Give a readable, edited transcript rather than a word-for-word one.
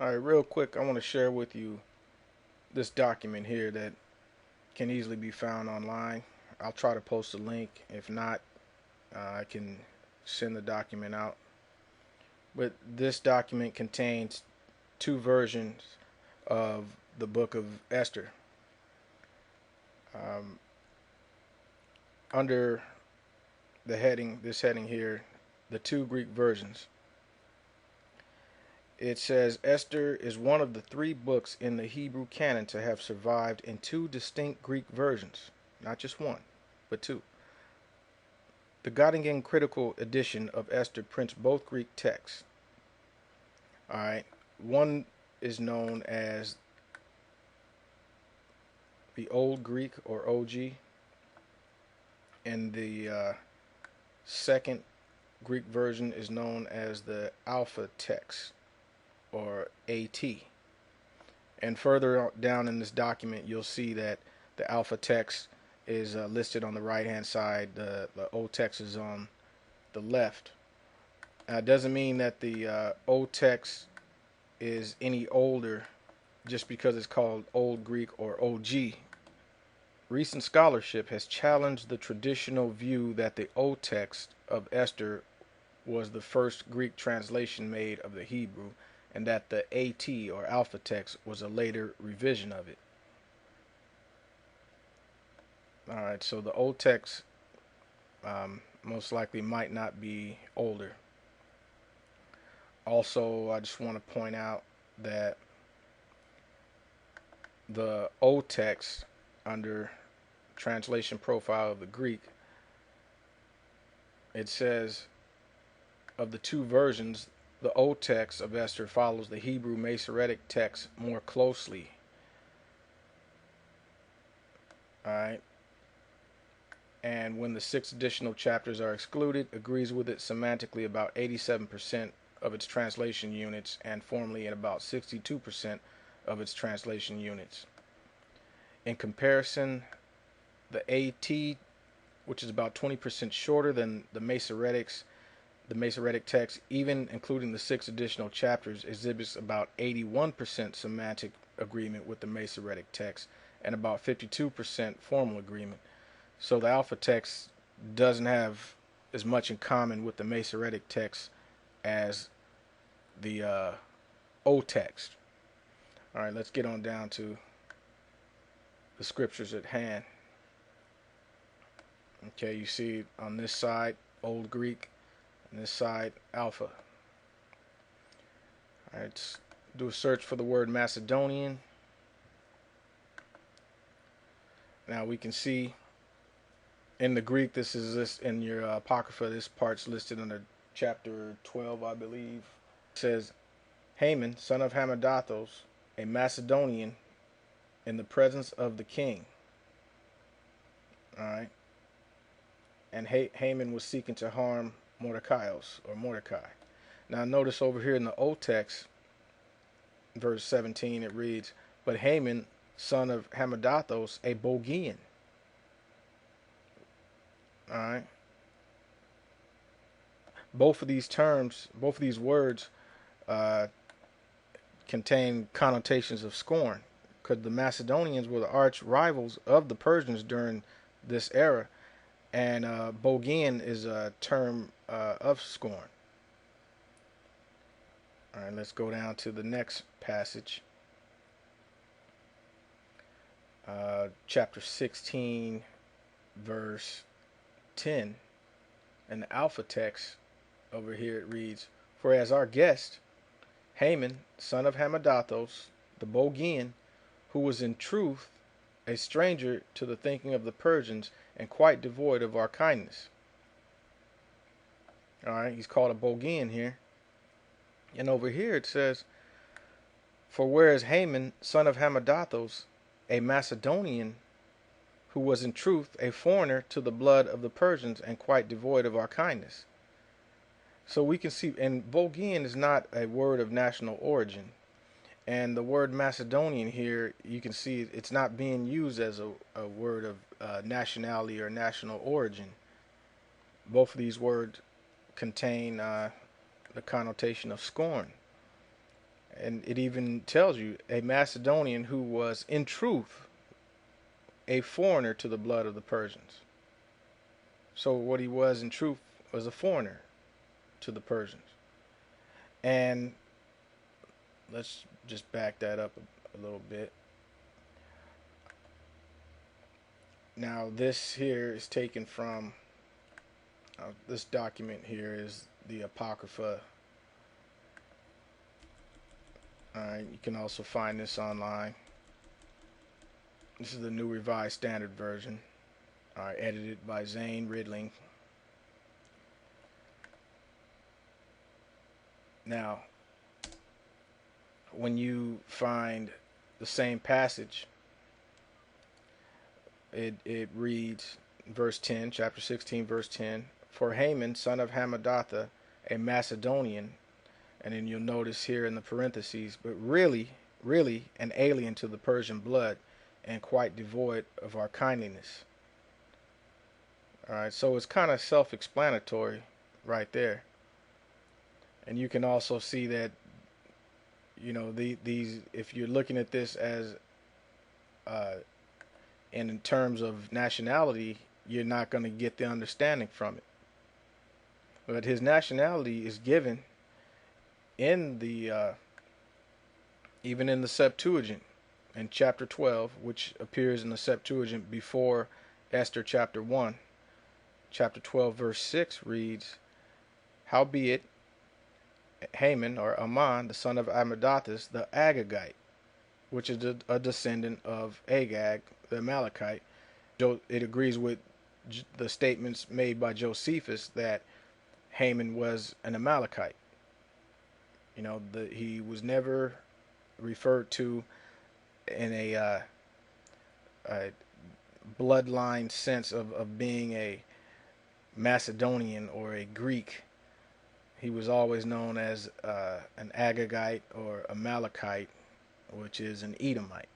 All right, real quick, I want to share with you this document here that can easily be found online. I'll try to post a link. If not, I can send the document out. But this document contains two versions of the Book of Esther. Um, Under this heading here, the two Greek versions. It says Esther is one of the three books in the Hebrew canon to have survived in two distinct Greek versions, not just one, but two. The Göttingen Critical Edition of Esther prints both Greek texts. All right, one is known as the Old Greek or OG, and the second Greek version is known as the Alpha text or AT. And further down in this document, you'll see that the Alpha text is listed on the right hand side, the O text is on the left. It doesn't mean that the O text is any older just because it's called Old Greek or OG. Recent scholarship has challenged the traditional view that the O text of Esther was the first Greek translation made of the Hebrew, and that the AT or Alpha text was a later revision of it. Alright, so the O text most likely might not be older. Also, I just want to point out that the O text under translation profile of the Greek, it says of the two versions, the O text of Esther follows the Hebrew Masoretic text more closely. Alright. And when the 6 additional chapters are excluded, agrees with it semantically about 87% of its translation units, and formally in about 62% of its translation units. In comparison, the AT, which is about 20% shorter than the Masoretic text, even including the 6 additional chapters, exhibits about 81% semantic agreement with the Masoretic text and about 52% formal agreement. So the Alpha text doesn't have as much in common with the Masoretic text as the O text. All right, let's get on down to the scriptures at hand. Okay, you see on this side Old Greek, and this side Alpha. All right, let's do a search for the word Macedonian. Now we can see in the Greek, this is this in your Apocrypha, this part's listed under chapter 12, I believe. It says, Haman, son of Hamadathos, a Macedonian, in the presence of the king. All right. And Haman was seeking to harm Mordecai. Now notice over here in the Old text, verse 17, it reads, but Haman, son of Hamadathos, a Bogian. All right. Both of these words contain connotations of scorn, because the Macedonians were the arch rivals of the Persians during this era, and Bogian is a term of scorn. All right, let's go down to the next passage, chapter 16, verse 10. In the Alpha text over here it reads, for as our guest, Haman, son of Hamadathos, the Bogian, who was in truth a stranger to the thinking of the Persians and quite devoid of our kindness. Alright, he's called a Bogian here. And over here it says, for whereas Haman, son of Hamadathos, a Macedonian, who was in truth a foreigner to the blood of the Persians and quite devoid of our kindness. So we can see, and Bogian is not a word of national origin. And the word Macedonian here, you can see it's not being used as a word of nationality or national origin. Both of these words contain the connotation of scorn. And it even tells you a Macedonian who was in truth a foreigner to the blood of the Persians. So what he was in truth was a foreigner to the Persians. And let's just back that up a little bit. Now this here is taken from this document here is the Apocrypha. Alright, you can also find this online. This is the New Revised Standard Version, edited by Zane Ridling. Now, when you find the same passage, it reads, verse 10, chapter 16, verse 10, for Haman, son of Hammedatha, a Macedonian, and then you'll notice here in the parentheses, but really an alien to the Persian blood, and quite devoid of our kindliness. Alright, so it's kind of self-explanatory right there. And you can also see that, you know, these, if you're looking at this as in terms of nationality, you're not going to get the understanding from it. But his nationality is given in the even in the Septuagint in chapter 12, which appears in the Septuagint before Esther chapter 1. Chapter 12 verse 6 reads, howbeit Haman, or Aman, the son of Amalekites, the Agagite, which is a descendant of Agag, the Amalekite. It agrees with the statements made by Josephus that Haman was an Amalekite. You know, he was never referred to in a bloodline sense of being a Macedonian or a Greek. He was always known as an Agagite or Amalekite, which is an Edomite.